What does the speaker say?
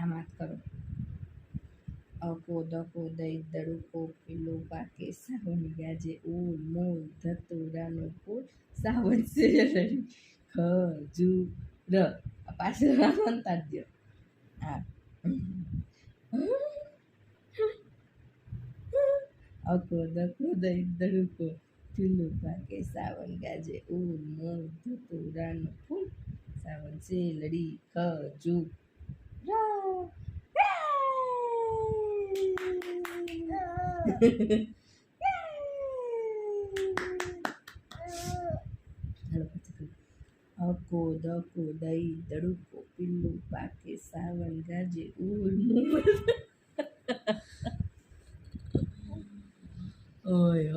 આમ હાથ કરો. અકો દકો દઈ દડુકો પીલું પાકે સાવન ગાજે ઉલ મૂલ ધતુરાનું ફૂલ સાવન શેરડી ખજૂર. પાછળ બનતા જ દો. હા. અકો દકો દઈ દડુકો પીલું પાકે સાવન ગાજે ઉલ મૂલ ધતુરાનું ફૂલ સાવન શેરડી ખજૂર. અકો દકો દઈ દડુકો પીલું પાકે સાવન ગાજે ઉલ મૂલ. ઓય